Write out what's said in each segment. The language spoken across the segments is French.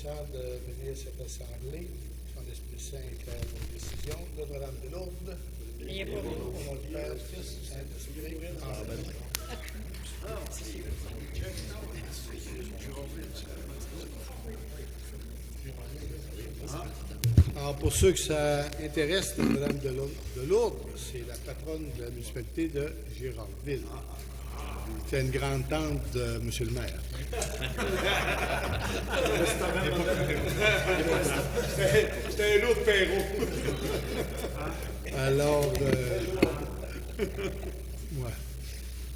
temps de venir à cette assemblée. Son Esprit Saint éclaire vos décisions. Notre-Dame de Lourdes. Priez pour nous. Au nom du Père, du Fils, du Saint-Esprit. Amen. Alors, pour ceux que ça intéresse, Notre-Dame de Lourdes, c'est la patronne de la municipalité de Girardville. C'est une grande tante de M. le maire. C'était un autre Perrault. Alors, ouais.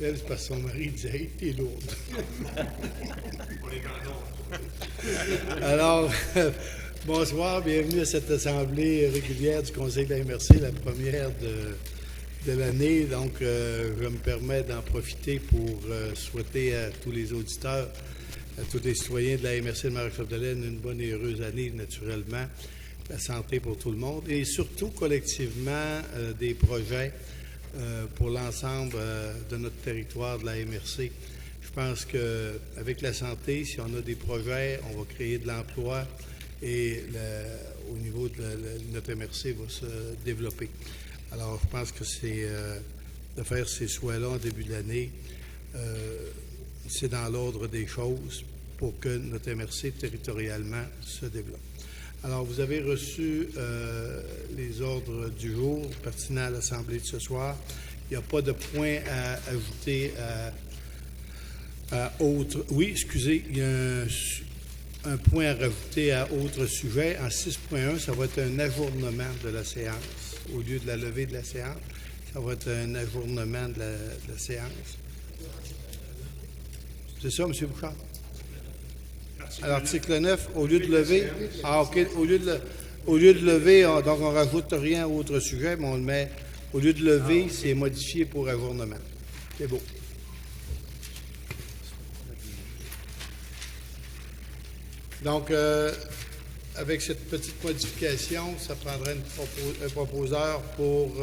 Elle, c'est parce que son mari disait hey, t'es lourde. Alors, bonsoir, bienvenue à cette assemblée régulière du Conseil de la MRC, la première de l'année. Donc, je me permets d'en profiter pour souhaiter à tous les auditeurs, à tous les citoyens de la MRC de Marie-Chapdelaine une bonne et heureuse année, naturellement, la santé pour tout le monde et surtout collectivement des projets pour l'ensemble de notre territoire de la MRC. Je pense qu'avec la santé, si on a des projets, on va créer de l'emploi et au niveau de notre MRC va se développer. Alors, je pense que c'est de faire ces choix-là en début d'année, c'est dans l'ordre des choses pour que notre MRC territorialement se développe. Alors, vous avez reçu les ordres du jour pertinents à l'Assemblée de ce soir. Il n'y a pas de point à ajouter à autre. Oui, excusez, il y a un point à rajouter à autre sujet. En 6.1, ça va être un ajournement de la séance. Au lieu de la levée de la séance, ça va être un ajournement de la séance. C'est ça, M. Bouchard? À l'article 9, au lieu de lever, OK, au lieu de lever, donc on ne rajoute rien à autre sujet, mais on le met, au lieu de lever, c'est modifié pour ajournement. C'est beau. Donc, avec cette petite modification, ça prendrait un proposeur pour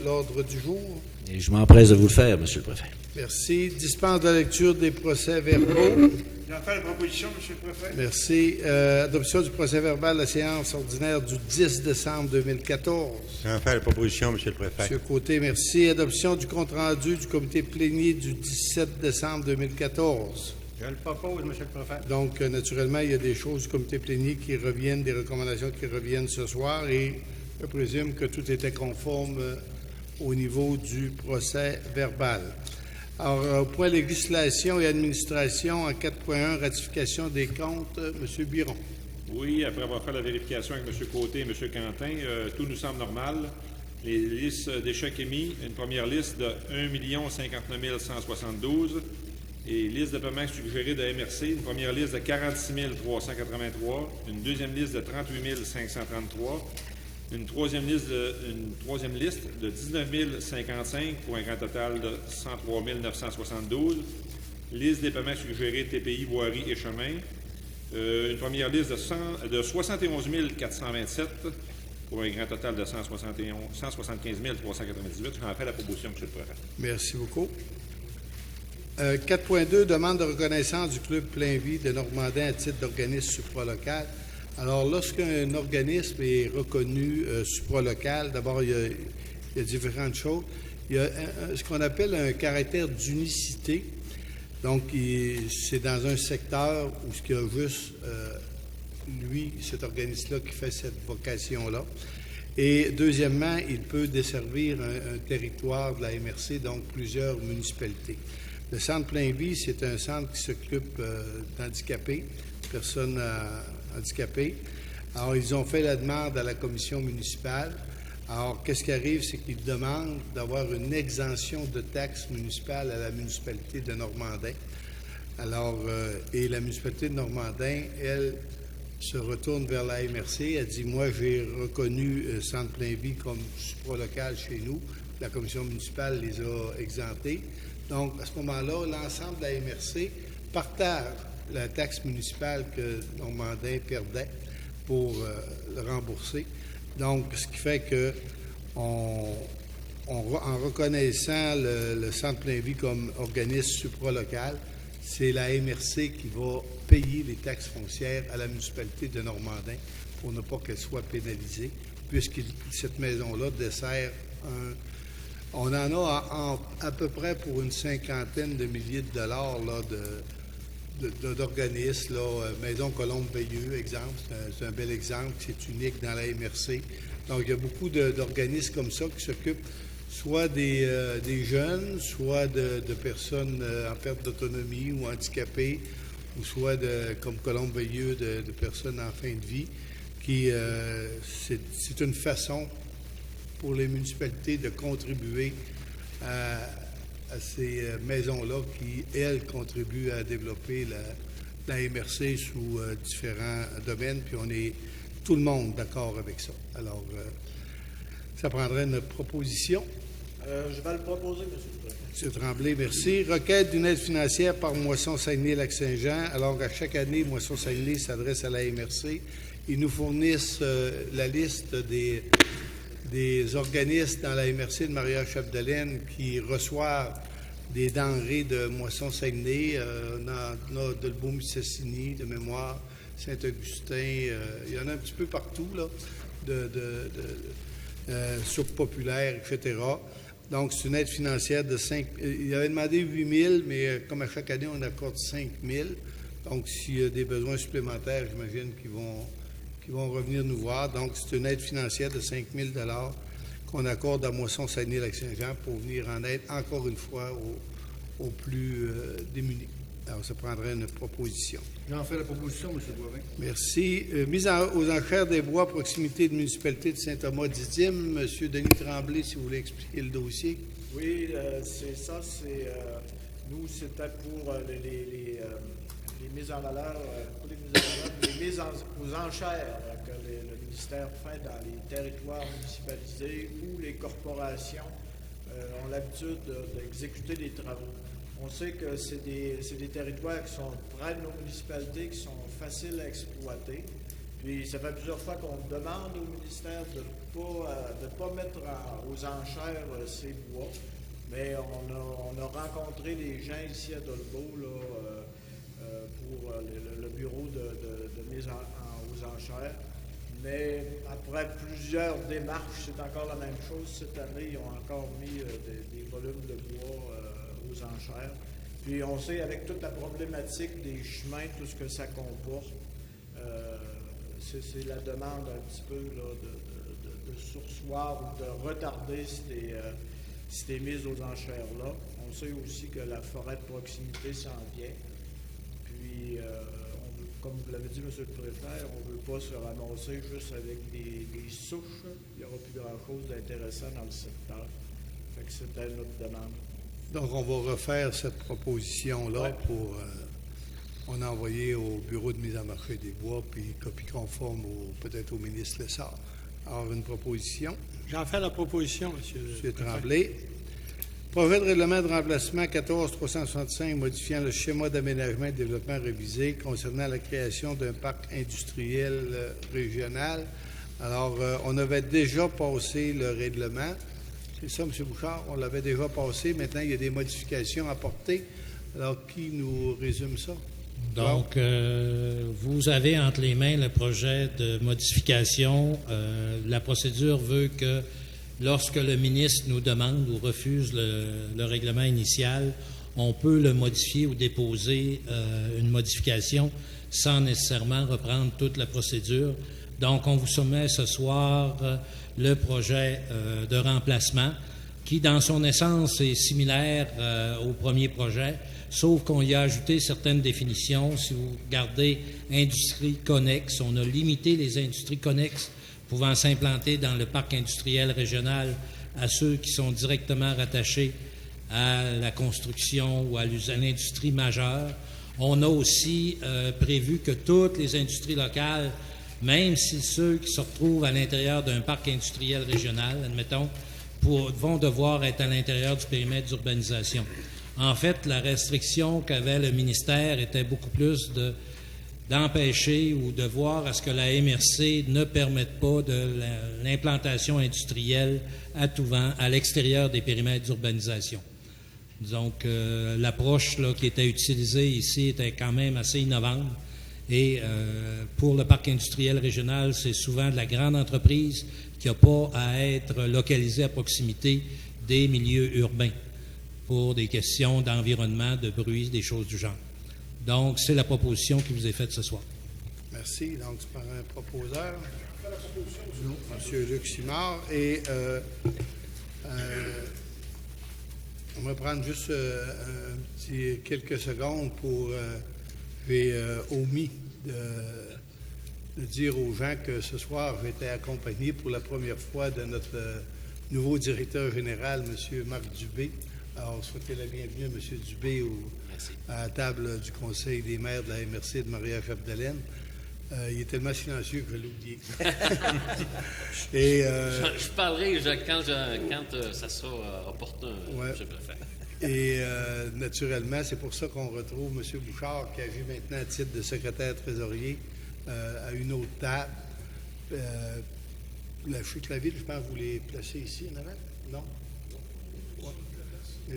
l'ordre du jour. Et je m'empresse de vous le faire, M. le Préfet. Merci. Dispense de la lecture des procès-verbaux. J'en fais la proposition, M. le Préfet. Merci. Adoption du procès-verbal de la séance ordinaire du 10 décembre 2014. J'en fais la proposition, M. le Préfet. M. Côté, merci. Adoption du compte-rendu du comité plénier du 17 décembre 2014. Je le propose, M. le Préfet. Donc, naturellement, il y a des choses du comité plénier qui reviennent, des recommandations qui reviennent ce soir et je présume que tout était conforme au niveau du procès-verbal. Alors, point législation et administration, en 4.1, ratification des comptes, M. Biron. Oui, après avoir fait la vérification avec M. Côté et M. Quentin, tout nous semble normal. Les listes d'échecs émis, une première liste de 1 059 172 et liste de paiement suggérée de MRC, une première liste de 46 383, une deuxième liste de 38 533, une troisième liste de 19 055 pour un grand total de 103 972. Liste des paiements suggérés TPI, voirie et chemin. Une première liste de 71 427 pour un grand total de 175 398. J'en fais la proposition, M. le Préfet. Merci beaucoup. 4.2, demande de reconnaissance du Club Plein Vie de Normandin à titre d'organisme supralocal. Alors, lorsqu'un organisme est reconnu supralocal, d'abord, il y a différentes choses. Il y a ce qu'on appelle un caractère d'unicité. Donc, c'est dans un secteur où il y a juste lui, cet organisme-là, qui fait cette vocation-là. Et deuxièmement, il peut desservir un territoire de la MRC, donc plusieurs municipalités. Le Centre Plein Vie, c'est un centre qui s'occupe d'handicapés, personnes handicapées. Alors, ils ont fait la demande à la commission municipale. Alors, qu'est-ce qui arrive, c'est qu'ils demandent d'avoir une exemption de taxes municipales à la municipalité de Normandin. Alors, et la municipalité de Normandin, elle, se retourne vers la MRC. Elle dit, moi, j'ai reconnu Centre Plein Vie comme supralocal chez nous. La commission municipale les a exemptés. Donc, à ce moment-là, l'ensemble de la MRC partage la taxe municipale que Normandin perdait pour le rembourser. Donc, ce qui fait que, en reconnaissant le Centre Plein Vie comme organisme supralocal, c'est la MRC qui va payer les taxes foncières à la municipalité de Normandin pour ne pas qu'elle soit pénalisée, puisque cette maison-là dessert on en a à peu près pour une cinquantaine de milliers de dollars là, d'organismes. Maison Colombe-Veilleux, exemple, c'est un bel exemple, c'est unique dans la MRC. Donc, il y a beaucoup d'organismes comme ça qui s'occupent soit des jeunes, soit de personnes en perte d'autonomie ou handicapées, ou soit, comme Colombe-Veilleux, de personnes en fin de vie, c'est une façon pour les municipalités de contribuer à ces maisons-là qui, elles, contribuent à développer la MRC sous différents domaines, puis on est tout le monde d'accord avec ça. Alors, ça prendrait une proposition. Je vais le proposer, M. le Préfet. M. Tremblay, merci. Requête d'une aide financière par Moisson Saguenay-Lac-Saint-Jean, alors qu'à chaque année, Moisson Saguenay s'adresse à la MRC. Ils nous fournissent la liste des organismes dans la MRC de Maria-Chapdelaine qui reçoivent des denrées de Moisson Saguenay. On a de Beaumont-Sassini, de mémoire, Saint-Augustin. Il y en a un petit peu partout, là, soupe populaire, etc. Donc, c'est une aide financière de 5 000. Il avait demandé 8 000, mais comme à chaque année, on accorde 5 000. Donc, s'il y a des besoins supplémentaires, j'imagine qu'ils vont revenir nous voir. Donc, c'est une aide financière de 5 000 qu'on accorde à Moisson-Saguenay-Lac-Saint-Jean pour venir en aide, encore une fois, aux plus démunis. Alors, ça prendrait une proposition. J'en fais la proposition, M. Boivin. Merci. Mise aux enchères des bois, proximité de municipalité de Saint-Thomas-d'Idyme. M. Denis Tremblay, si vous voulez expliquer le dossier. Oui, c'est ça. Nous, c'était pour les mises en valeur, les mises aux enchères que le ministère fait dans les territoires municipalisés où les corporations ont l'habitude d'exécuter des travaux. On sait que c'est des territoires qui sont près de nos municipalités, qui sont faciles à exploiter. Puis ça fait plusieurs fois qu'on demande au ministère de ne pas mettre aux enchères ces bois. Mais on a rencontré les gens ici à Dolbeau pour le bureau de mise aux enchères. Mais après plusieurs démarches, c'est encore la même chose. Cette année, ils ont encore mis des volumes de bois aux enchères. Puis on sait, avec toute la problématique des chemins, tout ce que ça comporte, c'est la demande un petit peu là, de surseoir ou de retarder ces mises aux enchères-là. On sait aussi que la forêt de proximité s'en vient. Puis, comme vous l'avez dit, M. le Préfet, on ne veut pas se ramasser juste avec des souches. Il n'y aura plus grand-chose d'intéressant dans le secteur. Fait que c'était notre demande. Donc, on va refaire cette proposition-là pour... on a envoyé au bureau de mise en marché des bois, puis copie conforme peut-être au ministre Lessard. Alors, une proposition. J'en fais la proposition, M. Tremblay. Projet de règlement de remplacement 14-365 modifiant le schéma d'aménagement et de développement révisé concernant la création d'un parc industriel régional. Alors, on avait déjà passé le règlement. C'est ça, M. Bouchard? On l'avait déjà passé. Maintenant, il y a des modifications apportées. Alors, qui nous résume ça? Donc, vous avez entre les mains le projet de modification. La procédure veut que lorsque le ministre nous demande ou refuse le règlement initial, on peut le modifier ou déposer une modification sans nécessairement reprendre toute la procédure. Donc, on vous soumet ce soir le projet de remplacement qui, dans son essence, est similaire au premier projet, sauf qu'on y a ajouté certaines définitions. Si vous regardez industrie connexe, on a limité les industries connexes pouvant s'implanter dans le parc industriel régional à ceux qui sont directement rattachés à la construction ou à l'industrie majeure. On a aussi prévu que toutes les industries locales, même si ceux qui se retrouvent à l'intérieur d'un parc industriel régional, admettons, vont devoir être à l'intérieur du périmètre d'urbanisation. En fait, la restriction qu'avait le ministère était beaucoup plus d'empêcher ou de voir à ce que la MRC ne permette pas de l'implantation industrielle à tout vent à l'extérieur des périmètres d'urbanisation. Donc, l'approche là, qui était utilisée ici était quand même assez innovante. Et pour le parc industriel régional, c'est souvent de la grande entreprise qui n'a pas à être localisée à proximité des milieux urbains pour des questions d'environnement, de bruit, des choses du genre. Donc, c'est la proposition qui vous est faite ce soir. Merci. Donc, c'est par un proposeur. M. Luc Simard. Et on va prendre juste quelques secondes pour... j'ai omis de dire aux gens que ce soir, j'ai été accompagné pour la première fois de notre nouveau directeur général, M. Marc Dubé. Alors, souhaitez la bienvenue à M. Dubé à la table du Conseil des maires de la MRC de Maria-Chapdelaine. Il est tellement silencieux que je l'ai oublié. Et, je parlerai quand ça sera opportun, ouais. je préfère. Et naturellement, c'est pour ça qu'on retrouve M. Bouchard, qui agit maintenant à titre de secrétaire trésorier à une autre table. La chute de la ville, je pense que vous les placez ici en avant? Non? Ouais. Et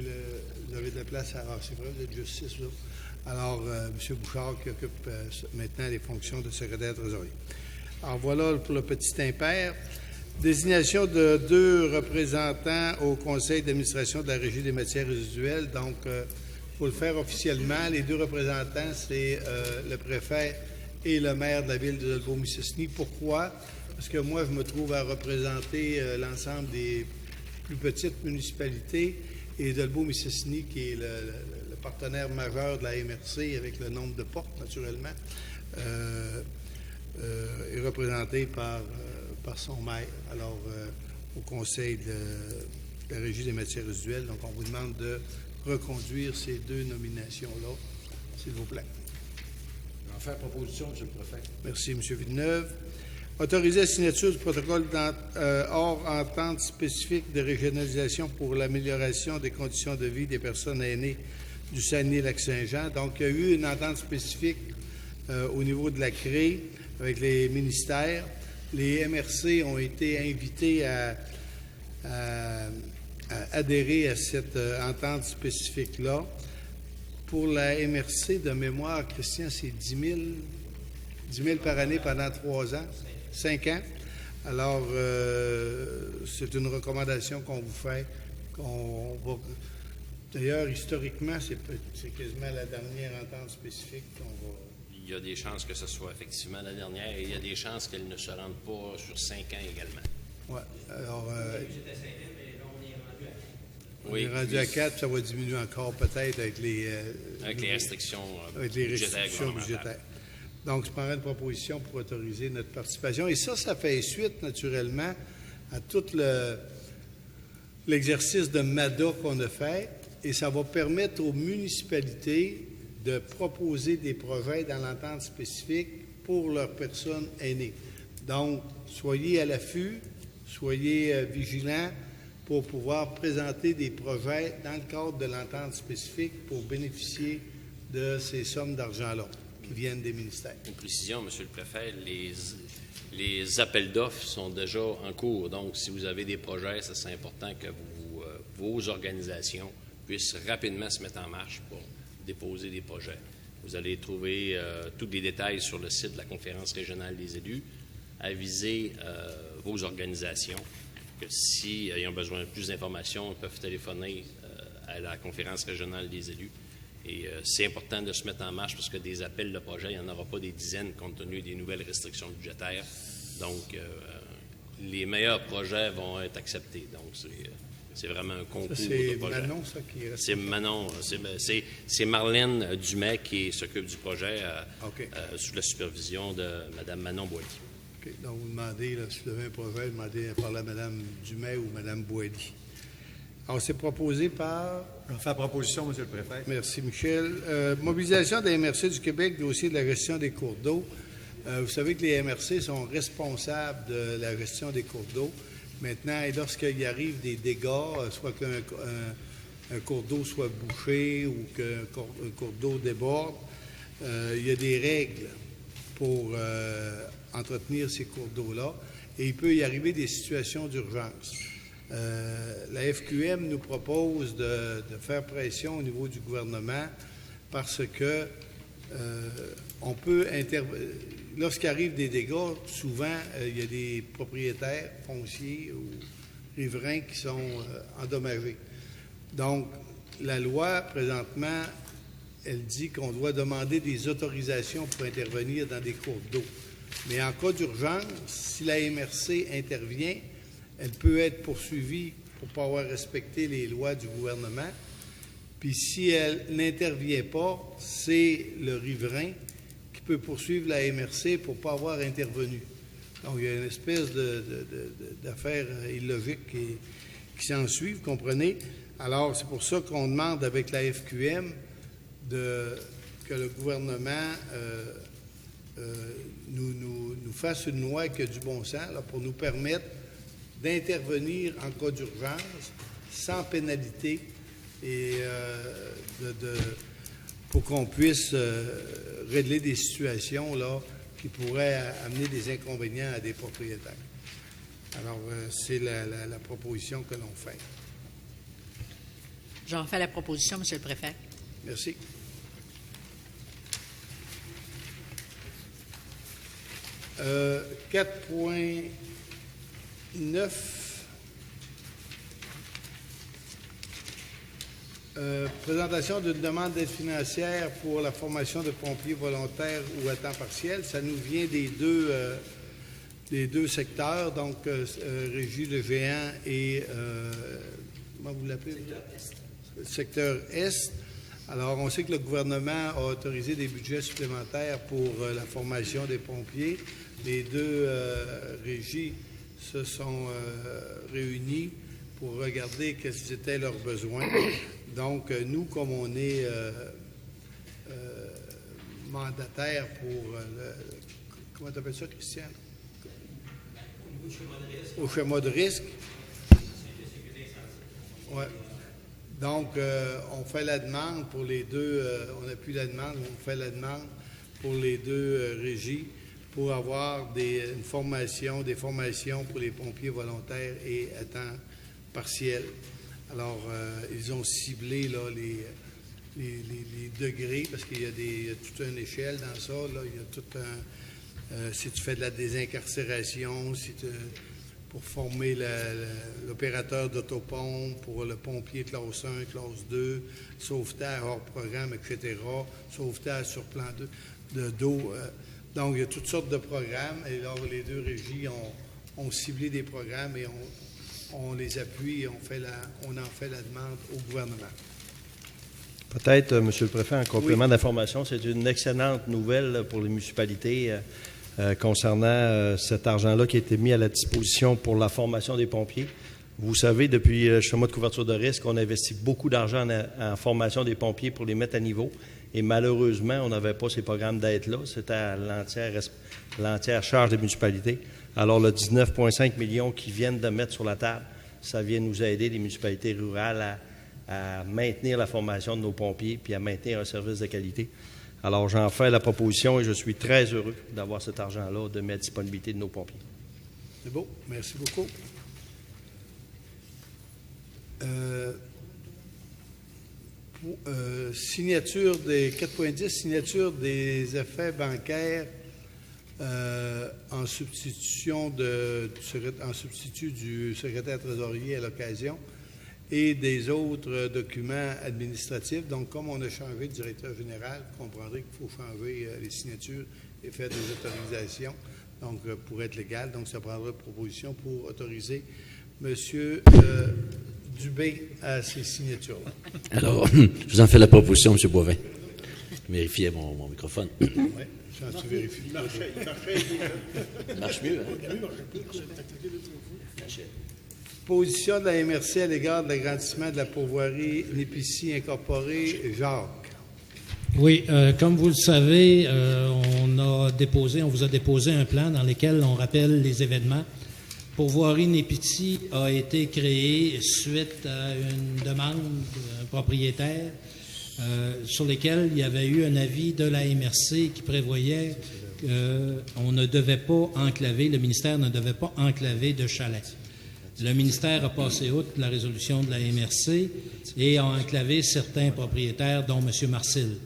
vous avez de la place à... Ah, c'est vrai, vous êtes juste 6 là. Alors, M. Bouchard qui occupe maintenant les fonctions de secrétaire trésorier. Alors, voilà pour le petit impair. Désignation de 2 représentants au conseil d'administration de la Régie des matières résiduelles. Donc, il faut le faire officiellement. Les 2 représentants, c'est le préfet et le maire de la ville de Dolbeau-Mistassini. Pourquoi? Parce que moi, je me trouve à représenter l'ensemble des plus petites municipalités et Dolbeau-Mistassini, qui est le partenaire majeur de la MRC avec le nombre de portes, naturellement, est représenté par son maire, alors au conseil de la Régie des matières résiduelles. Donc, on vous demande de reconduire ces 2 nominations-là, s'il vous plaît. Je vais en faire proposition, M. le Préfet. Merci, M. Villeneuve. Autoriser la signature du protocole hors entente spécifique de régionalisation pour l'amélioration des conditions de vie des personnes aînées du Saguenay-Lac-Saint-Jean. Donc, il y a eu une entente spécifique au niveau de la CRE avec les ministères. Les MRC ont été invités à adhérer à cette entente spécifique-là. Pour la MRC, de mémoire, Christian, c'est 10 000 par année pendant 3 ans, 5 ans. Alors, c'est une recommandation qu'on vous fait. D'ailleurs, historiquement, c'est quasiment la dernière entente spécifique qu'on va... Il y a des chances que ce soit effectivement la dernière et il y a des chances qu'elle ne se rende pas sur 5 ans également. Oui. Alors, on est rendu à 4, ça va diminuer encore peut-être avec les restrictions budgétaires. Donc, je prendrai une proposition pour autoriser notre participation. Et ça fait suite, naturellement, à tout l'exercice de MADA qu'on a fait. Et ça va permettre aux municipalités de proposer des projets dans l'entente spécifique pour leurs personnes aînées. Donc, soyez à l'affût, soyez vigilants pour pouvoir présenter des projets dans le cadre de l'entente spécifique pour bénéficier de ces sommes d'argent-là qui viennent des ministères. Une précision, M. le Préfet, les appels d'offres sont déjà en cours. Donc, si vous avez des projets, ça serait important que vos organisations puissent rapidement se mettre en marche pour déposer des projets. Vous allez trouver tous les détails sur le site de la Conférence régionale des élus. Avisez vos organisations que s'ils ont besoin de plus d'informations, ils peuvent téléphoner à la Conférence régionale des élus. Et c'est important de se mettre en marche parce que des appels de projets, il n'y en aura pas des dizaines compte tenu des nouvelles restrictions budgétaires. Donc, les meilleurs projets vont être acceptés. Donc, c'est vraiment un concours de projets. C'est Manon, ça, qui est... C'est Manon. C'est Marlène Dumais qui s'occupe du projet sous la supervision de Mme Manon Boily. OK. Donc, vous demandez, là, si vous avez un projet, demandez à parler à Mme Dumais ou Mme Boily. Alors, c'est proposé par... Je vais faire proposition, M. le Préfet. Merci, Michel. Mobilisation des MRC du Québec, dossier de la gestion des cours d'eau. Vous savez que les MRC sont responsables de la gestion des cours d'eau. Maintenant, lorsqu'il arrive des dégâts, soit qu'un cours d'eau soit bouché ou qu'un cours d'eau déborde, il y a des règles pour entretenir ces cours d'eau-là et il peut y arriver des situations d'urgence. La FQM nous propose de faire pression au niveau du gouvernement parce que on peut lorsqu'il arrive des dégâts, souvent il y a des propriétaires fonciers ou riverains qui sont endommagés. Donc, la loi, présentement, elle dit qu'on doit demander des autorisations pour intervenir dans des cours d'eau. Mais en cas d'urgence, si la MRC intervient, elle peut être poursuivie pour ne pas avoir respecté les lois du gouvernement. Puis si elle n'intervient pas, c'est le riverain qui peut poursuivre la MRC pour ne pas avoir intervenu. Donc, il y a une espèce d'affaire illogique qui s'en suit, vous comprenez? Alors, c'est pour ça qu'on demande avec la FQM que le gouvernement nous fasse une loi qui a du bon sens là, pour nous permettre d'intervenir en cas d'urgence sans pénalité et pour qu'on puisse régler des situations là, qui pourraient amener des inconvénients à des propriétaires. Alors, c'est la proposition que l'on fait. J'en fais la proposition, M. le Préfet. Merci. Euh, 4.9. Présentation d'une demande d'aide financière pour la formation de pompiers volontaires ou à temps partiel. Ça nous vient des deux secteurs, donc Régie Le Géant et comment vous l'appelez? Secteur Est. Alors, on sait que le gouvernement a autorisé des budgets supplémentaires pour la formation des pompiers. Les deux régies se sont réunies pour regarder quels étaient leurs besoins. Donc, nous, comme on est mandataire pour comment tu appelles ça, Christian? Au schéma de risque. Ouais. Donc, on fait la demande pour les deux, on appuie la demande, on fait la demande pour les deux régies pour avoir des formations pour les pompiers volontaires et à temps partiel. Alors, ils ont ciblé là, les degrés parce qu'il y a toute une échelle dans ça. Là, il y a tout si tu fais de la désincarcération, pour former l'opérateur d'autopompe, pour le pompier classe 1, classe 2, sauvetage hors programme, etc., sauvetage sur plan d'eau. Donc, il y a toutes sortes de programmes. Et là, les deux régies ont ciblé des programmes et on les appuie et on en fait la demande au gouvernement. Peut-être, M. le Préfet, en complément d'information, c'est une excellente nouvelle pour les municipalités concernant cet argent-là qui a été mis à la disposition pour la formation des pompiers. Vous savez, depuis le schéma de couverture de risque, on investit beaucoup d'argent en formation des pompiers pour les mettre à niveau. Et malheureusement, on n'avait pas ces programmes d'aide-là. C'était à l'entière charge des municipalités. Alors, le 19,5 millions qu'ils viennent de mettre sur la table, ça vient nous aider, les municipalités rurales, à maintenir la formation de nos pompiers puis à maintenir un service de qualité. Alors, j'en fais la proposition et je suis très heureux d'avoir cet argent-là, de mettre à disponibilité de nos pompiers. C'est beau. Merci beaucoup. Signature des 4.10, signature des effets bancaires en substitut du secrétaire trésorier à l'occasion et des autres documents administratifs. Donc, comme on a changé de directeur général, vous comprendrez qu'il faut changer les signatures et faire des autorisations, donc pour être légal. Donc, ça prendra une proposition pour autoriser M. Dubé à ces signatures-là. Alors, je vous en fais la proposition, M. Boivin. Vérifiez mon microphone. Oui, tu vérifies. Il marche mieux, hein? Position de la MRC à l'égard de l'agrandissement de la pourvoirie Népicie incorporée, Jacques. Oui, comme vous le savez, on vous a déposé un plan dans lequel on rappelle les événements. Pourvoirie Népicie a été créée suite à une demande d'un propriétaire sur lequel il y avait eu un avis de la MRC qui prévoyait qu'on ne devait pas enclaver, le ministère ne devait pas enclaver de chalets. Le ministère a passé outre la résolution de la MRC et a enclavé certains propriétaires, dont M. Marcil.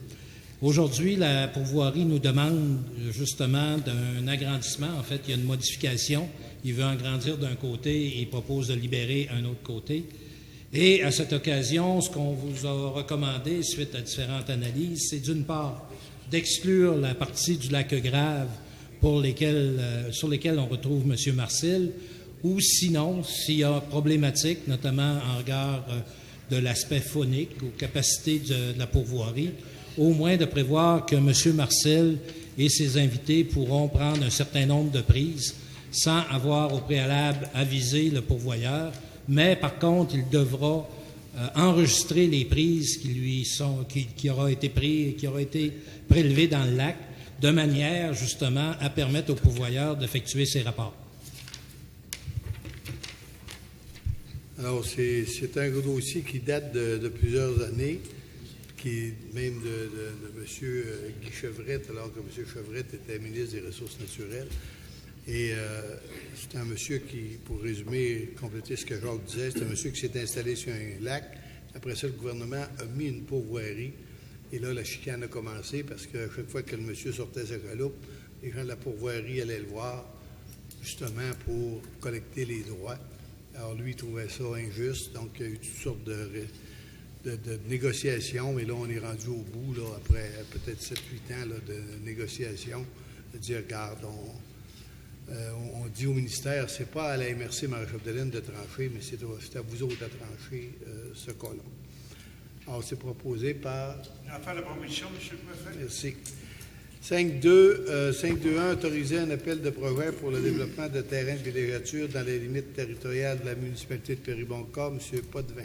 Aujourd'hui, la pourvoirie nous demande justement d'un agrandissement. En fait, il y a une modification. Il veut agrandir d'un côté et il propose de libérer un autre côté. Et à cette occasion, ce qu'on vous a recommandé, suite à différentes analyses, c'est d'une part d'exclure la partie du lac Grave sur lesquelles on retrouve M. Marcil, ou sinon, s'il y a problématique, notamment en regard de l'aspect phonique ou capacité de la pourvoirie, au moins de prévoir que M. Marcil et ses invités pourront prendre un certain nombre de prises sans avoir au préalable avisé le pourvoyeur, mais par contre, il devra enregistrer les prises qui aura été prélevées dans le lac, de manière justement à permettre au pourvoyeur d'effectuer ses rapports. Alors, c'est un gros dossier qui date de plusieurs années, même de M. Guy Chevrette, alors que M. Chevrette était ministre des Ressources naturelles. Et c'est un monsieur qui, pour résumer, compléter ce que Jacques disait, c'est un monsieur qui s'est installé sur un lac. Après ça, le gouvernement a mis une pourvoirie. Et là, la chicane a commencé parce qu'à chaque fois que le monsieur sortait sa chaloupe, les gens de la pourvoirie allaient le voir, justement pour collecter les droits. Alors, lui, il trouvait ça injuste. Donc, il y a eu toutes sortes de négociations. Et là, on est rendu au bout, là, après peut-être 7-8 ans là, de négociations, de dire, regarde, on dit au ministère, c'est pas à la MRC Marie-Chapdelaine de trancher, mais c'est à vous autres de trancher ce cas-là. Alors, c'est proposé par... Je vais faire la proposition, M. le Préfet. Merci. 5.2.1, autoriser un appel de projet pour le développement de terrains de villégiature dans les limites territoriales de la municipalité de Péribonka. M. Potvin.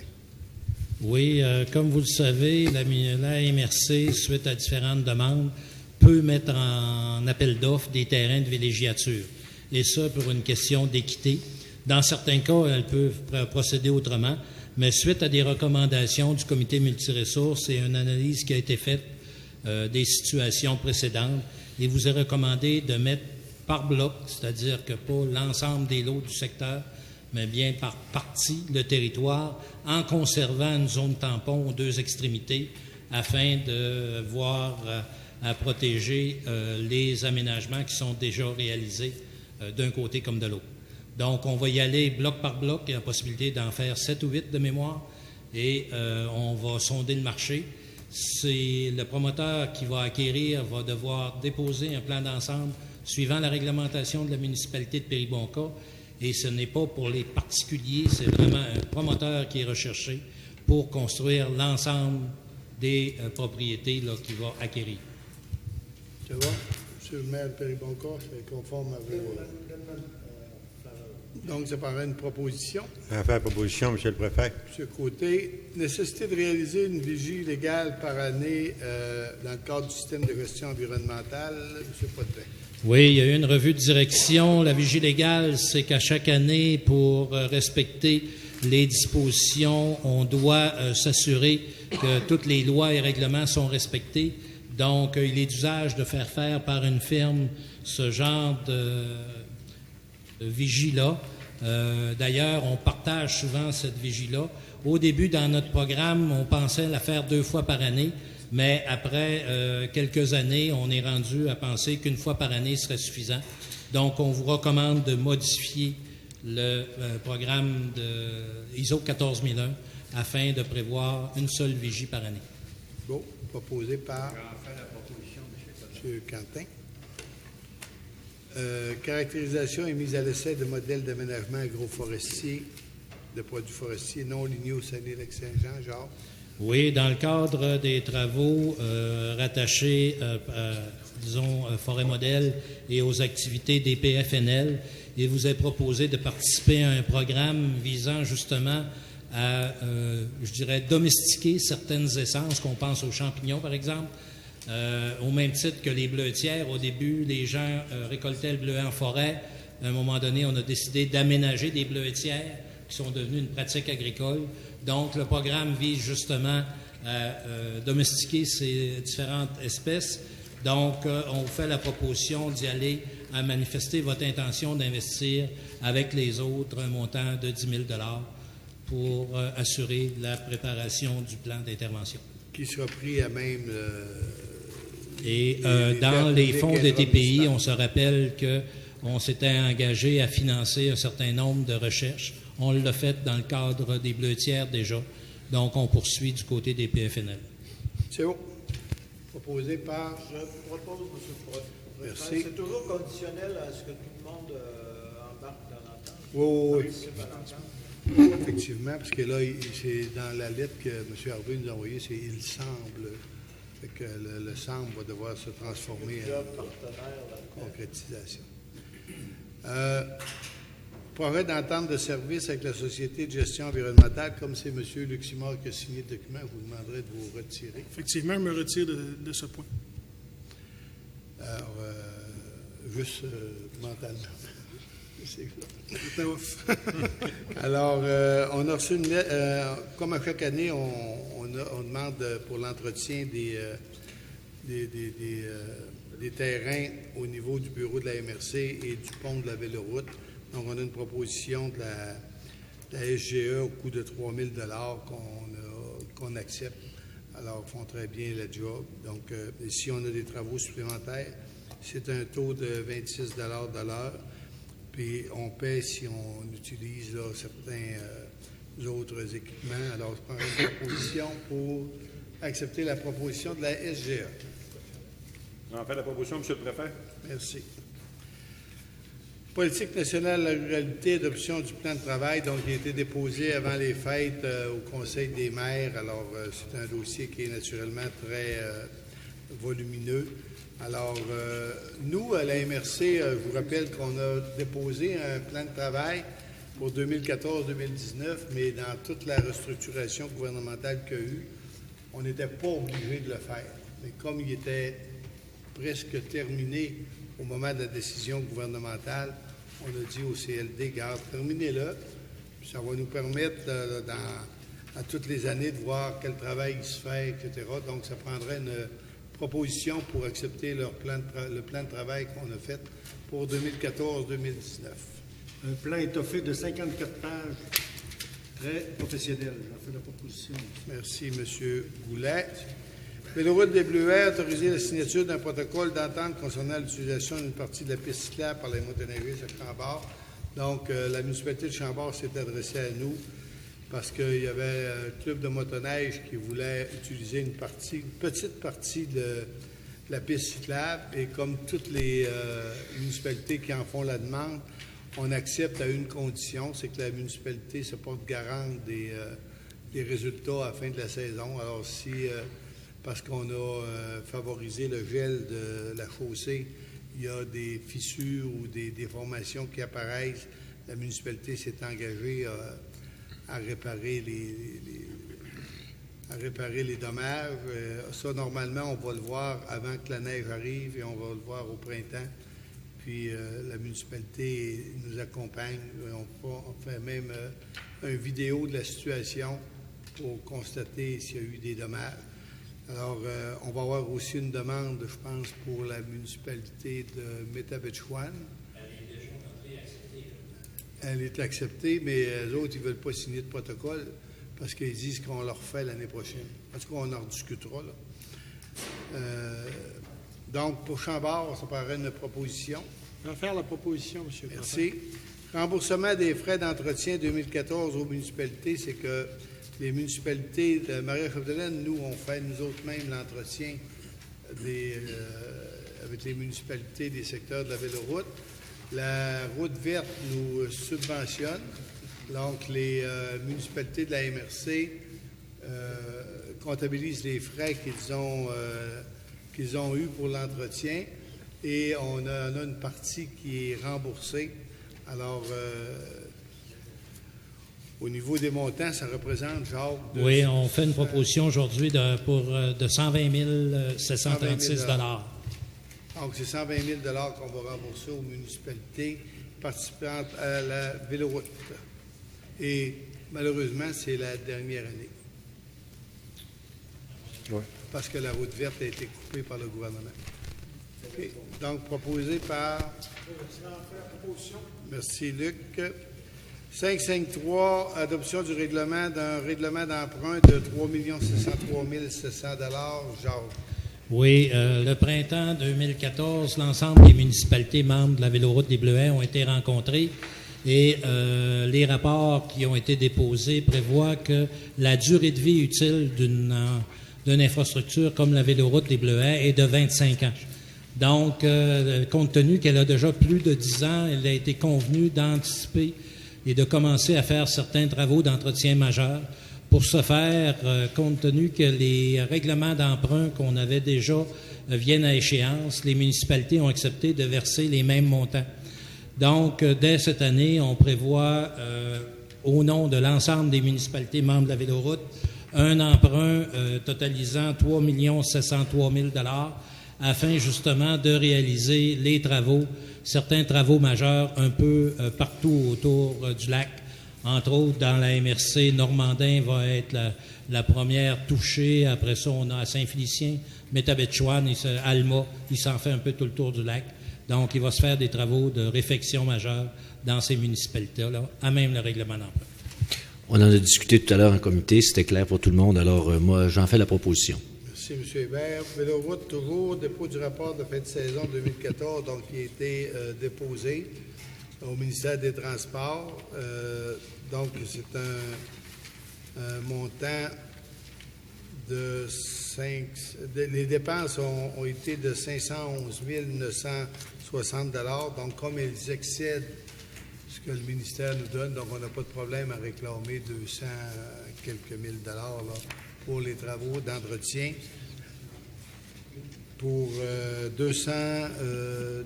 Oui, comme vous le savez, la MRC, suite à différentes demandes, peut mettre en appel d'offres des terrains de villégiature. Et ça, pour une question d'équité. Dans certains cas, elle peut procéder autrement, mais suite à des recommandations du comité multiressources et une analyse qui a été faite des situations précédentes, il vous est recommandé de mettre par bloc, c'est-à-dire que pas l'ensemble des lots du secteur, mais bien par partie le territoire, en conservant une zone tampon aux deux extrémités, afin de voir à protéger les aménagements qui sont déjà réalisés d'un côté comme de l'autre. Donc, on va y aller bloc par bloc. Il y a la possibilité d'en faire 7 ou 8 de mémoire et on va sonder le marché. C'est le promoteur qui va acquérir, va devoir déposer un plan d'ensemble suivant la réglementation de la municipalité de Péribonka. Et ce n'est pas pour les particuliers, c'est vraiment un promoteur qui est recherché pour construire l'ensemble des propriétés là, qu'il va acquérir. C'est bon? Monsieur le maire de Péribonka, c'est conforme à vos... Donc, ça paraît une proposition. Je vais faire la proposition, M. le Préfet. M. Côté, nécessité de réaliser une vigie légale par année dans le cadre du système de gestion environnementale. M. Potvin. Oui, il y a eu une revue de direction. La vigie légale, c'est qu'à chaque année, pour respecter les dispositions, on doit s'assurer que toutes les lois et règlements sont respectés. Donc, il est d'usage de faire par une firme ce genre de vigie-là. D'ailleurs, on partage souvent cette vigie-là. Au début, dans notre programme, on pensait la faire 2 fois par année, mais après quelques années, on est rendu à penser qu'une fois par année serait suffisant. Donc, on vous recommande de modifier le programme de ISO 14001 afin de prévoir une seule vigie par année. Bon, proposé par M. Quentin. Caractérisation et mise à l'essai de modèles d'aménagement agroforestier de produits forestiers non ligneux au Saguenay-Lac-Saint-Jean. Jacques. Oui, dans le cadre des travaux rattachés, disons, Forêt Modèle et aux activités des PFNL, il vous est proposé de participer à un programme visant justement à, je dirais, domestiquer certaines essences, qu'on pense aux champignons, par exemple. Au même titre que les bleuetières, au début, les gens récoltaient le bleuet en forêt. À un moment donné, on a décidé d'aménager des bleuetières qui sont devenues une pratique agricole. Donc, le programme vise justement à domestiquer ces différentes espèces. Donc, on vous fait la proposition d'y aller à manifester votre intention d'investir avec les autres un montant de 10 000 pour assurer la préparation du plan d'intervention. Qui sera pris à même... Et dans les fonds de TPI, on se rappelle qu'on s'était engagé à financer un certain nombre de recherches. On l'a fait dans le cadre des bleutières déjà. Donc, on poursuit du côté des PFNL. C'est bon. Proposé par... Je propose, M. le Préfet. Merci. C'est toujours conditionnel à ce que tout le monde embarque dans l'entente. Oui. Participe à l'entente. Effectivement, parce que là, c'est dans la lettre que M. Harvey nous a envoyée, c'est « il semble ». Fait que le semble va devoir se transformer en concrétisation. Projet d'entente de service avec la Société de gestion environnementale, comme c'est M. Luximard qui a signé le document, je vous demanderai de vous retirer. Effectivement, je me retire de ce point. Alors, juste mentalement. C'était off. Alors, on a reçu une lettre, comme à chaque année, on demande pour l'entretien des terrains au niveau du bureau de la MRC et du pont de la Véloroute. Donc, on a une proposition de la SGE au coût de 3 000 qu'on accepte. Alors, ils font très bien le job. Donc, si on a des travaux supplémentaires, c'est un taux de 26 de l'heure. Puis, on paie si on utilise là, certains autres équipements. Alors, je prends une proposition pour accepter la proposition de la SGE. J'en fais la proposition, M. le Préfet. Merci. Politique nationale de la ruralité, adoption du plan de travail, donc il a été déposé avant les fêtes au Conseil des maires. Alors, c'est un dossier qui est naturellement très volumineux. Alors, nous, à la MRC, je vous rappelle qu'on a déposé un plan de travail pour 2014-2019, mais dans toute la restructuration gouvernementale qu'il y a eu, on n'était pas obligé de le faire. Mais comme il était presque terminé au moment de la décision gouvernementale, on a dit au CLD, garde, terminez-le. Ça va nous permettre, à toutes les années, de voir quel travail il se fait, etc. Donc, ça prendrait une proposition pour accepter le plan de travail qu'on a fait pour 2014-2019. Un plan étoffé de 54 pages, très professionnel. J'en fais la proposition. Merci, M. Goulet. Véloroute des Bleuets, autoriser la signature d'un protocole d'entente concernant l'utilisation d'une partie de la piste cyclable par les motoneigistes à Chambord. Donc, la municipalité de Chambord s'est adressée à nous parce qu'il y avait un club de motoneige qui voulait utiliser une petite partie de la piste cyclable. Et comme toutes les municipalités qui en font la demande, on accepte à une condition, c'est que la municipalité se porte garante des résultats à la fin de la saison. Alors, si... parce qu'on a favorisé le gel de la chaussée, il y a des fissures ou des déformations qui apparaissent. La municipalité s'est engagée à réparer les dommages. Ça, normalement, on va le voir avant que la neige arrive et on va le voir au printemps. Puis la municipalité nous accompagne. On fait même une vidéo de la situation pour constater s'il y a eu des dommages. Alors, on va avoir aussi une demande, je pense, pour la municipalité de Métabetchouan. Elle est acceptée, mais les autres, ils ne veulent pas signer de protocole parce qu'ils disent qu'on leur fait l'année prochaine. En tout cas, on en rediscutera, là. Donc, pour Chambord, ça paraît une proposition. Je vais faire la proposition, M. le Préfet. Merci. Remboursement des frais d'entretien 2014 aux municipalités, c'est que les municipalités de Maria-Chapdelaine, nous, on fait nous autres mêmes l'entretien avec les municipalités des secteurs de la Véloroute. La route verte nous subventionne. Donc, les municipalités de la MRC comptabilisent les frais qu'ils ont eus pour l'entretien et on a une partie qui est remboursée. Alors, au niveau des montants, ça représente genre... Oui, on fait une proposition aujourd'hui de 120 736 $. Donc, c'est 120 000 $ qu'on va rembourser aux municipalités participantes à la Véloroute. Et malheureusement, c'est la dernière année. Oui. Parce que la route verte a été coupée par le gouvernement. OK. Donc, proposé par... Merci, Luc. 553, adoption du règlement d'un règlement d'emprunt de 3 603 700 $. Jacques. Oui, le printemps 2014, l'ensemble des municipalités membres de la Véloroute des Bleuets ont été rencontrés et les rapports qui ont été déposés prévoient que la durée de vie utile d'une infrastructure comme la Véloroute des Bleuets est de 25 ans. Donc, compte tenu qu'elle a déjà plus de 10 ans, il a été convenu d'anticiper et de commencer à faire certains travaux d'entretien majeurs. Pour ce faire, compte tenu que les règlements d'emprunt qu'on avait déjà viennent à échéance, les municipalités ont accepté de verser les mêmes montants. Donc, dès cette année, on prévoit, au nom de l'ensemble des municipalités membres de la Véloroute, un emprunt totalisant 3 703 000 $ afin justement de réaliser les travaux, certains travaux majeurs un peu partout autour du lac. Entre autres, dans la MRC, Normandin va être la première touchée. Après ça, on a à Saint-Félicien, Métabetchouane, Alma, il s'en fait un peu tout le tour du lac. Donc, il va se faire des travaux de réfection majeure dans ces municipalités-là, à même le règlement d'emprunt. On en a discuté tout à l'heure en comité, c'était clair pour tout le monde, alors moi, j'en fais la proposition. Merci, M. Hébert. Véloroute, toujours, dépôt du rapport de fin de saison 2014, donc qui a été déposé au ministère des Transports. Donc, c'est un montant de les dépenses ont été de 511 960 $. Donc, comme elles excèdent ce que le ministère nous donne, donc on n'a pas de problème à réclamer 200 quelques mille dollars là, pour les travaux d'entretien. Pour 200,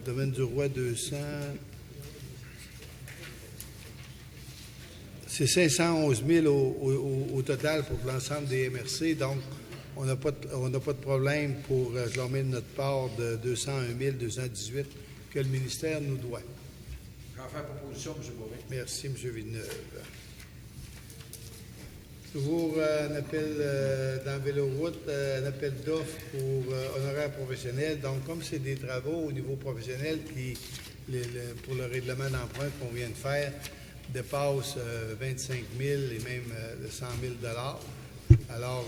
Domaine du Roi, 200... C'est 511 000 au total pour l'ensemble des MRC, donc on n'a pas de problème pour réclamer de notre part de 201 218 que le ministère nous doit. J'en fais la proposition, M. Beauvais. Merci, M. Villeneuve. Toujours un appel dans Véloroute, un appel d'offres pour honoraires professionnels. Donc, comme c'est des travaux au niveau professionnel pour le règlement d'emprunt qu'on vient de faire, dépasse 25 000 et même 100 000 $. Alors,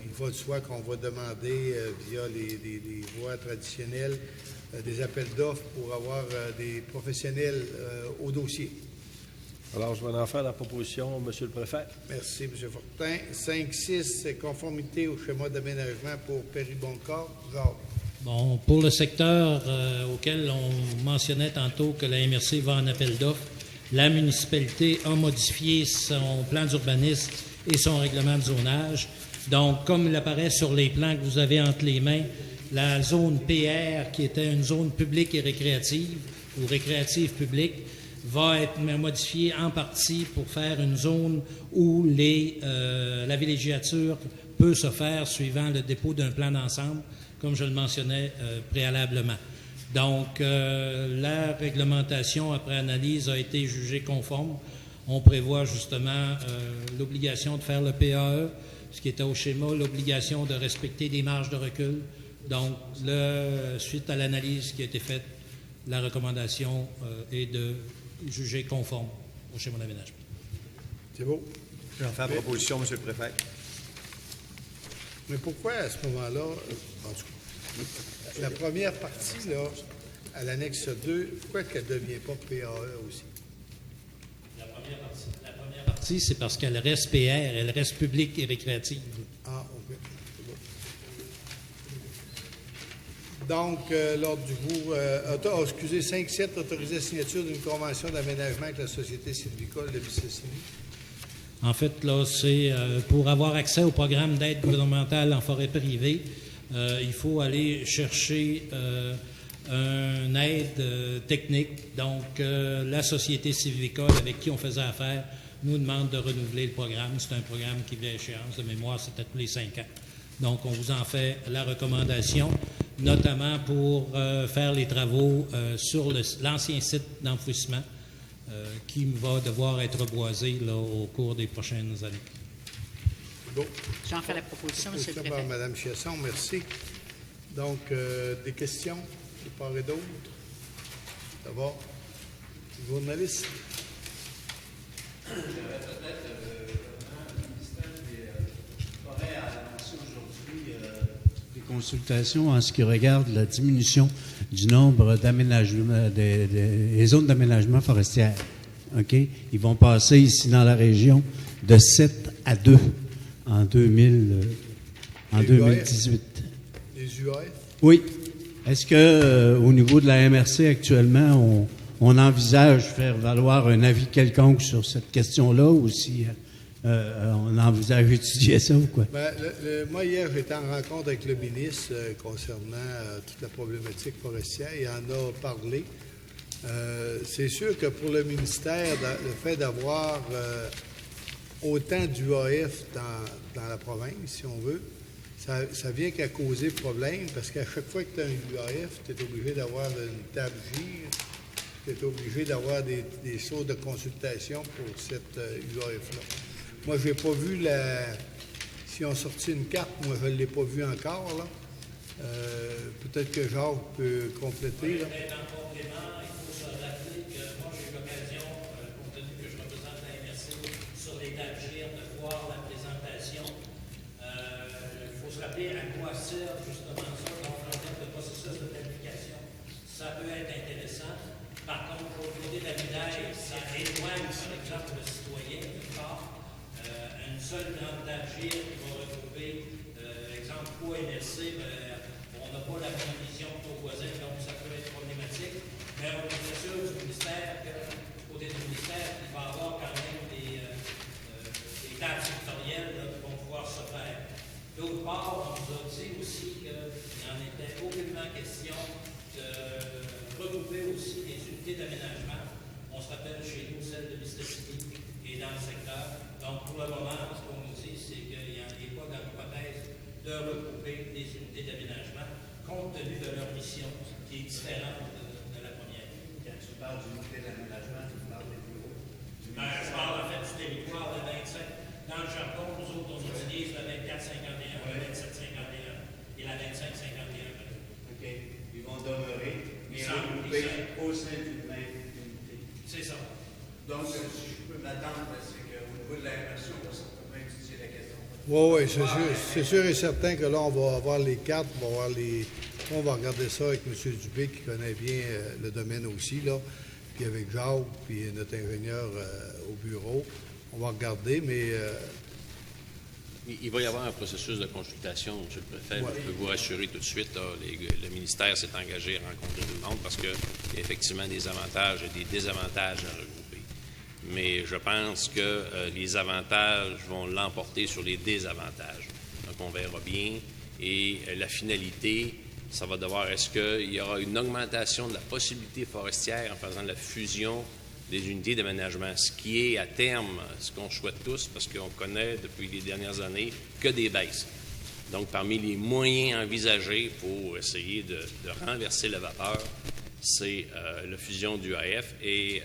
il va de soi qu'on va demander via les voies traditionnelles des appels d'offres pour avoir des professionnels au dossier. Alors, je vais en faire la proposition, M. le Préfet. Merci, M. Fortin. 5.6, conformité au schéma d'aménagement pour Périboncourt. Bon, pour le secteur auquel on mentionnait tantôt que la MRC va en appel d'offres, la municipalité a modifié son plan d'urbanisme et son règlement de zonage. Donc, comme il apparaît sur les plans que vous avez entre les mains, la zone PR, qui était une zone publique et récréative, ou récréative publique, va être modifiée en partie pour faire une zone où la villégiature peut se faire suivant le dépôt d'un plan d'ensemble, comme je le mentionnais préalablement. Donc, la réglementation, après analyse, a été jugée conforme. On prévoit justement l'obligation de faire le PAE, ce qui était au schéma, l'obligation de respecter des marges de recul. Donc, suite à l'analyse qui a été faite, la recommandation est de juger conforme au schéma d'aménagement. C'est beau. J'en fais la proposition, M. le Préfet. Mais pourquoi, à ce moment-là, en tout cas, la première partie, là, à l'annexe 2, pourquoi qu'elle ne devient pas PAE aussi? La première partie, c'est parce qu'elle reste PR, elle reste publique et récréative. Ah, OK. Donc, l'ordre du jour, excusez, 5.7, autorisé la signature d'une convention d'aménagement avec la Société sylvicole de Vicessini. En fait, là, c'est pour avoir accès au programme d'aide gouvernementale en forêt privée, il faut aller chercher une aide technique. Donc, la Société sylvicole avec qui on faisait affaire nous demande de renouveler le programme. C'est un programme qui vient à échéance. De mémoire, c'était tous les 5 ans. Donc, on vous en fait la recommandation, notamment pour faire les travaux sur l'ancien site d'enfouissement qui va devoir être reboisé là, au cours des prochaines années. Bon. J'en fais la proposition, M. le Préfet. Mme Chiasson, merci. Donc, des questions? de part et d'autre? D'abord, journaliste. J'aurais peut-être le ministère des Forêts a annoncé aujourd'hui des consultations en ce qui regarde la diminution du nombre d'aménagements, des zones d'aménagement forestière. OK? Ils vont passer ici dans la région de 7 à 2 en 2018. Les UAF? Oui. Est-ce que au niveau de la MRC actuellement, on envisage faire valoir un avis quelconque sur cette question-là ou si on envisage d'étudier ça ou quoi? Ben, moi, hier, j'étais en rencontre avec le ministre concernant toute la problématique forestière. Il en a parlé. C'est sûr que pour le ministère, le fait d'avoir autant d'UAF dans la province, si on veut, ça vient qu'à causer problème, parce qu'à chaque fois que tu as un UAF, tu es obligé d'avoir une table gire, tu es obligé d'avoir des sources de consultation pour cette UAF-là. Moi, je n'ai pas vu si on sortit une carte, moi, je ne l'ai pas vue encore, là. Peut-être que Jacques peut compléter, là. En complément, il faut se rappeler que moi, j'ai eu l'occasion, compte tenu que je représente la MRC, sur les tables gires, de voir la présentation. Il faut se rappeler à quoi sert justement ça, donc en termes de processus de planification. Ça peut être intéressant. Par contre, pour le côté de la médaille, ça éloigne, par exemple, le citoyen du corps. Une seule grande table gire qui va regrouper, exemple, ONRC, on n'a pas la même vision que nos voisins, donc ça peut être problématique. Mais on est sûr du ministère que, du côté du ministère, il va y avoir quand même des tables sectorielles là, qui vont pouvoir se faire. D'autre part, on nous a dit aussi qu'il n'en était aucunement question de regrouper aussi des unités d'aménagement. On se rappelle chez nous celle de Mississippi et dans le secteur. Donc, pour le moment, ce qu'on nous dit, c'est qu'il n'y a pas dans l'hypothèse de regrouper des unités d'aménagement compte tenu de leur mission qui est différente de la première. Quand tu parles d'unité d'aménagement, tu parles des bureaux. Je parle en fait du territoire de 25. Dans le Japon, nous autres, on utilise la 24-51, la 27-51 et la 25-51. OK. Ils vont demeurer, mais regroupés au sein d'une même unité. C'est ça. Donc, si je peux m'attendre, c'est qu'au niveau de la MRC, on va certainement étudier la question. Oui, c'est sûr et certain que là, on va avoir les cartes, on va regarder ça avec M. Dubé, qui connaît bien le domaine aussi, là, puis avec Jacques, puis notre ingénieur au bureau. On va regarder, mais... Il va y avoir un processus de consultation, M. le Préfet. Ouais. Je peux vous rassurer tout de suite, là, le ministère s'est engagé à rencontrer tout le monde parce qu'il y a effectivement des avantages et des désavantages à regrouper. Mais je pense que les avantages vont l'emporter sur les désavantages. Donc, on verra bien. Et la finalité, ça va devoir, est-ce qu'il y aura une augmentation de la possibilité forestière en faisant la fusion des unités d'aménagement, ce qui est à terme ce qu'on souhaite tous, parce qu'on connaît depuis les dernières années que des baisses. Donc, parmi les moyens envisagés pour essayer de renverser la vapeur, c'est la fusion du AF et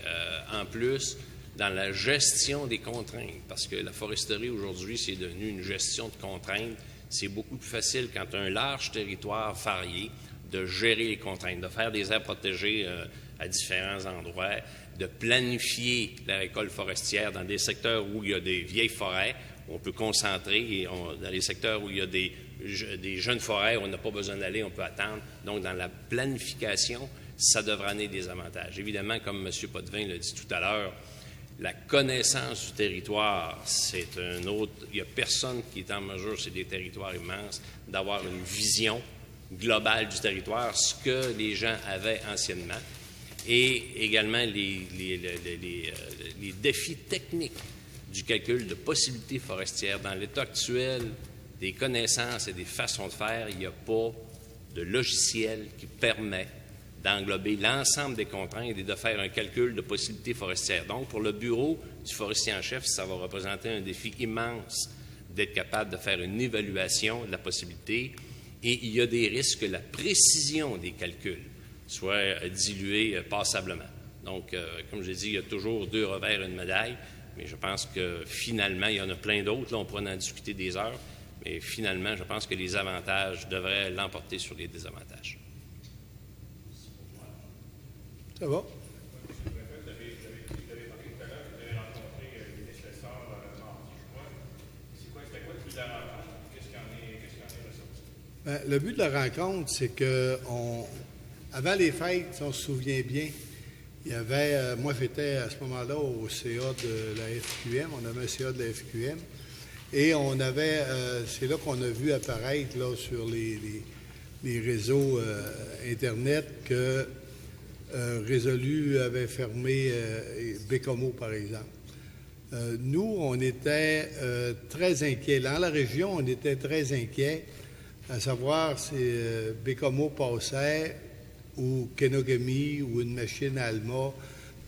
en plus, dans la gestion des contraintes, parce que la foresterie aujourd'hui, c'est devenu une gestion de contraintes. C'est beaucoup plus facile quand tu as un large territoire varié de gérer les contraintes, de faire des aires protégées à différents endroits, de planifier la récolte forestière dans des secteurs où il y a des vieilles forêts, où on peut concentrer, et dans les secteurs où il y a des jeunes forêts, où on n'a pas besoin d'aller, on peut attendre. Donc, dans la planification, ça devrait amener des avantages. Évidemment, comme M. Potvin l'a dit tout à l'heure, la connaissance du territoire, c'est un autre... Il n'y a personne qui est en mesure, c'est des territoires immenses, d'avoir une vision globale du territoire, ce que les gens avaient anciennement, et également les défis techniques du calcul de possibilités forestières. Dans l'état actuel des connaissances et des façons de faire, il n'y a pas de logiciel qui permet d'englober l'ensemble des contraintes et de faire un calcul de possibilités forestières. Donc, pour le bureau du forestier en chef, ça va représenter un défi immense d'être capable de faire une évaluation de la possibilité, et il y a des risques que la précision des calculs soit diluée passablement. Donc, comme je l'ai dit, il y a toujours deux revers à une médaille, mais je pense que finalement, il y en a plein d'autres. Là, on pourrait en discuter des heures, mais finalement, je pense que les avantages devraient l'emporter sur les désavantages. Ça va? Ben, le but de la rencontre, c'est que avant les fêtes, si on se souvient bien, il y avait, moi j'étais à ce moment-là au CA de la FQM, on avait un CA de la FQM, et on avait, c'est là qu'on a vu apparaître là, sur les réseaux Internet que Résolu avait fermé Bécomo, par exemple. Nous, on était très inquiets. Dans la région, on était très inquiets à savoir si Bécomo passait ou Kenogami ou une machine à Alma.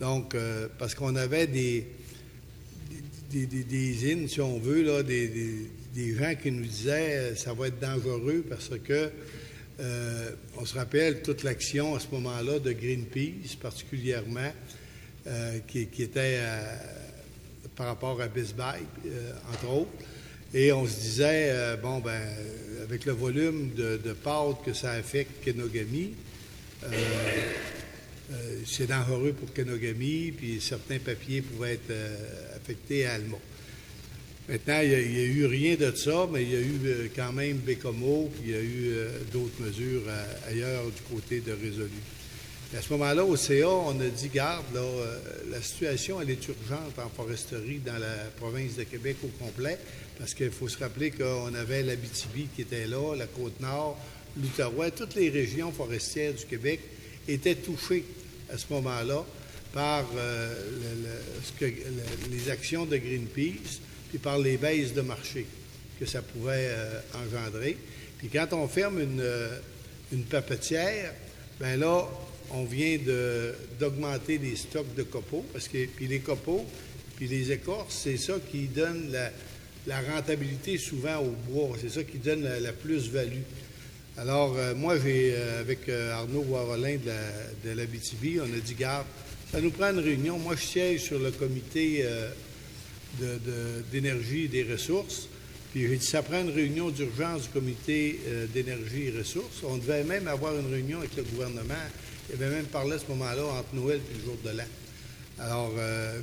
Donc, parce qu'on avait des in, si on veut, là, des gens qui nous disaient ça va être dangereux parce que on se rappelle toute l'action à ce moment-là de Greenpeace, particulièrement, qui était par rapport à Bisbay, entre autres. Et on se disait, avec le volume de pâtes que ça affecte Kenogami, c'est dangereux pour Kenogami, puis certains papiers pouvaient être affectés à Alma. Maintenant, il n'y a eu rien de ça, mais il y a eu quand même Bécomo, puis il y a eu d'autres mesures ailleurs du côté de Résolu. À ce moment-là, au CA, on a dit, garde, là, la situation, elle est urgente en foresterie dans la province de Québec au complet, parce qu'il faut se rappeler qu'on avait l'Abitibi qui était là, la Côte-Nord, l'Outaouais, toutes les régions forestières du Québec étaient touchées à ce moment-là par les actions de Greenpeace, puis par les baisses de marché que ça pouvait engendrer. Puis quand on ferme une papetière, bien là, on vient d'augmenter les stocks de copeaux, parce que puis les copeaux, puis les écorces, c'est ça qui donne la rentabilité souvent au bois, c'est ça qui donne la plus-value. Alors, moi, avec Arnaud Boisrolin de l'Abitibi, on a dit, garde, ça nous prend une réunion. Moi, je siège sur le comité d'énergie et des ressources, puis j'ai dit, ça prend une réunion d'urgence du comité d'énergie et ressources. On devait même avoir une réunion avec le gouvernement. Il avait même parlé à ce moment-là entre Noël et le jour de l'an. Alors,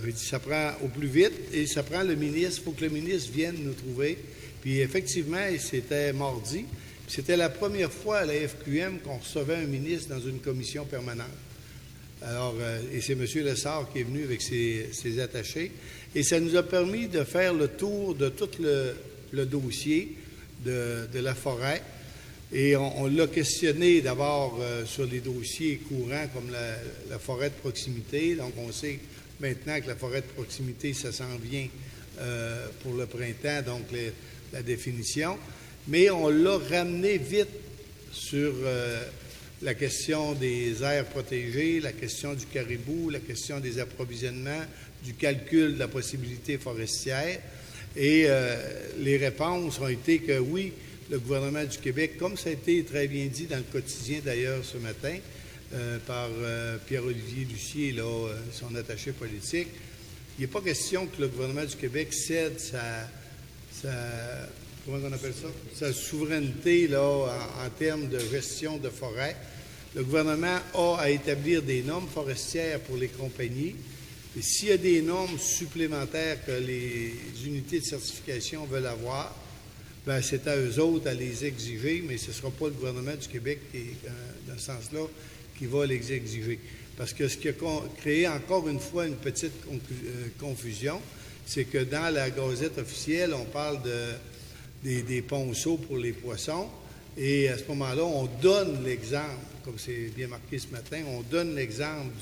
j'ai dit, ça prend au plus vite et ça prend le ministre. Il faut que le ministre vienne nous trouver. Puis effectivement, c'était mardi. C'était la première fois à la FQM qu'on recevait un ministre dans une commission permanente. Alors, et c'est M. Lessard qui est venu avec ses attachés. Et ça nous a permis de faire le tour de tout le dossier de la forêt. Et on l'a questionné d'abord sur les dossiers courants comme la forêt de proximité. Donc, on sait maintenant que la forêt de proximité, ça s'en vient pour le printemps, donc la définition. Mais on l'a ramené vite sur la question des aires protégées, la question du caribou, la question des approvisionnements, du calcul de la possibilité forestière. Et les réponses ont été que oui, le gouvernement du Québec, comme ça a été très bien dit dans le quotidien d'ailleurs ce matin par Pierre-Olivier Lucier, là, son attaché politique, il n'est pas question que le gouvernement du Québec cède comment on appelle ça? Sa souveraineté là, en termes de gestion de forêt. Le gouvernement a à établir des normes forestières pour les compagnies. Et s'il y a des normes supplémentaires que les unités de certification veulent avoir, bien, c'est à eux autres à les exiger, mais ce ne sera pas le gouvernement du Québec, dans ce sens-là, qui va les exiger. Parce que ce qui a créé encore une fois une petite confusion, c'est que dans la Gazette officielle, on parle des ponceaux pour les poissons, et à ce moment-là, on donne l'exemple, comme c'est bien marqué ce matin, on donne l'exemple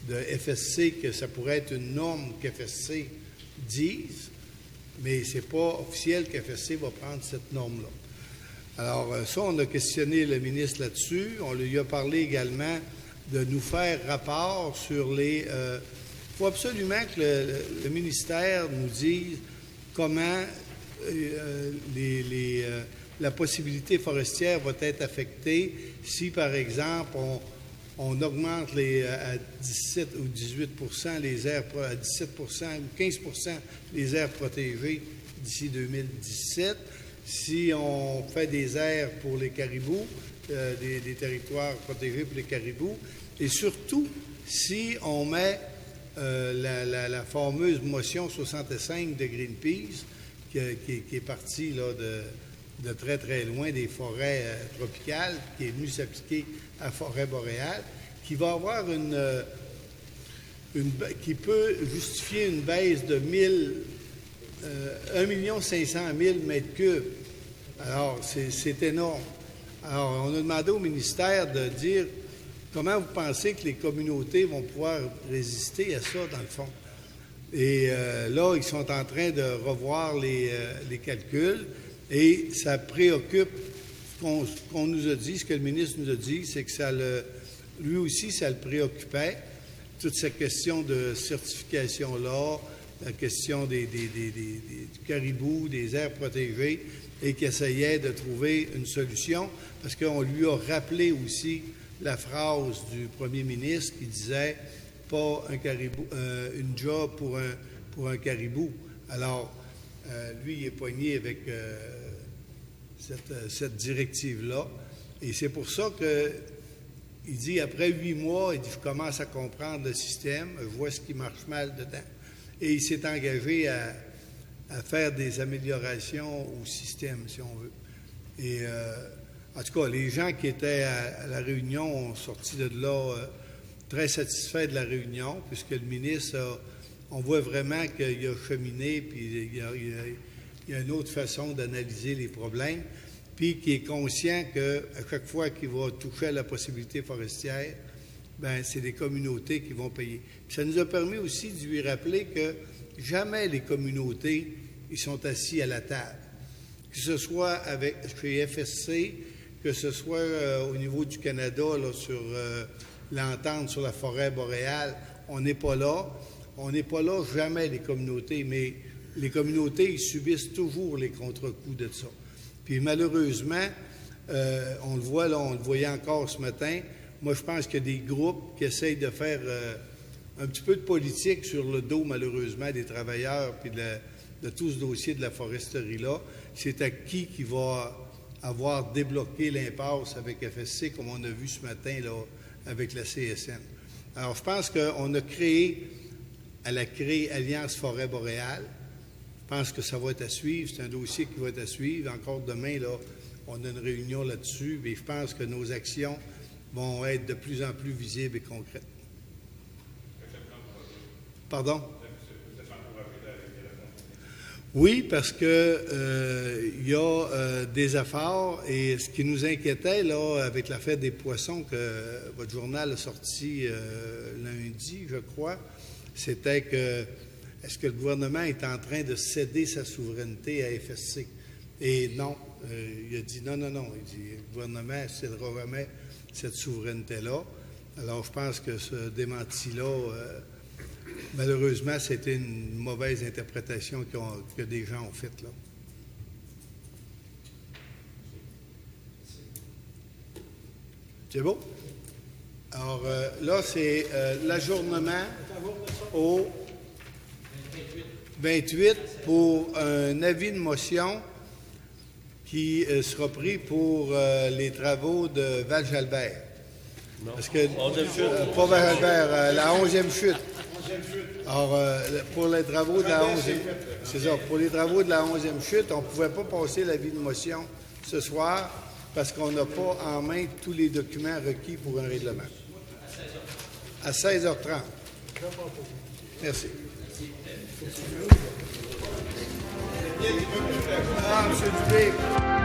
de FSC, que ça pourrait être une norme qu'FSC dise, mais ce n'est pas officiel qu'FSC va prendre cette norme-là. Alors, ça, on a questionné le ministre là-dessus. On lui a parlé également de nous faire rapport sur les... Il faut absolument que le ministère nous dise comment la possibilité forestière va être affectée si, par exemple, on augmente à 17 ou 18 les aires, à 17 ou 15 les aires protégées d'ici 2017. Si on fait des aires pour les caribous, des territoires protégés pour les caribous, Et surtout, si on met la fameuse motion 65 de Greenpeace, qui est partie là, de très, très loin des forêts tropicales, qui est venue s'appliquer à la forêt boréale, qui va avoir qui peut justifier une baisse de 1 500 000 mètres cubes. Alors, c'est énorme. Alors, on a demandé au ministère de dire comment vous pensez que les communautés vont pouvoir résister à ça, dans le fond. Et là, ils sont en train de revoir les calculs et ça préoccupe ce qu'on nous a dit, ce que le ministre nous a dit, c'est que lui aussi, ça le préoccupait, toute cette question de certification-là, la question du caribou, des aires protégées, et qu'il essayait de trouver une solution, parce qu'on lui a rappelé aussi la phrase du premier ministre qui disait « pas un caribou, une job pour un caribou ». Alors, lui, il est poigné avec cette directive-là, et c'est pour ça qu'il dit, après 8 mois, il dit « je commence à comprendre le système, je vois ce qui marche mal dedans ». Et il s'est engagé à faire des améliorations au système, si on veut. Et en tout cas, les gens qui étaient à la réunion ont sorti de là très satisfaits de la réunion, puisque le ministre, on voit vraiment qu'il a cheminé, puis il y a une autre façon d'analyser les problèmes, puis qu'il est conscient qu'à chaque fois qu'il va toucher à la possibilité forestière, ben c'est les communautés qui vont payer. Puis ça nous a permis aussi de lui rappeler que jamais les communautés ils sont assis à la table. Que ce soit chez FSC, que ce soit au niveau du Canada, là, sur l'entente sur la forêt boréale, on n'est pas là. On n'est pas là jamais, les communautés, mais les communautés, ils subissent toujours les contre-coups de ça. Puis malheureusement, on le voit là, on le voyait encore ce matin, moi je pense qu'il y a des groupes qui essayent de faire un petit peu de politique sur le dos, malheureusement, des travailleurs, puis de tout ce dossier de la foresterie-là. C'est à qui va avoir débloqué l'impasse avec FSC, comme on a vu ce matin là, avec la CSN. Alors, je pense qu'on a créé Alliance Forêt Boréale. Je pense que ça va être à suivre. C'est un dossier qui va être à suivre. Encore demain, là, on a une réunion là-dessus. Et je pense que nos actions vont être de plus en plus visibles et concrètes. Pardon? Oui, parce que y a des efforts et ce qui nous inquiétait là avec la fête des poissons que votre journal a sorti lundi, je crois, c'était que est-ce que le gouvernement est en train de céder sa souveraineté à FSC? Et non, il a dit non. Il dit le gouvernement ne cédera jamais cette souveraineté-là. Alors je pense que ce démenti-là malheureusement, c'était une mauvaise interprétation que des gens ont faite, là. C'est beau? Alors, là, c'est l'ajournement au 28 pour un avis de motion qui sera pris pour les travaux de Val-Jalbert. Parce que, pas Val-Jalbert, la 11e chute. Alors, pour les travaux de la 11e, c'est ça, pour les travaux de la 11e chute, on ne pouvait pas passer l'avis de motion ce soir parce qu'on n'a pas en main tous les documents requis pour un règlement. À 16h30. Merci. Ah, M. Dubé.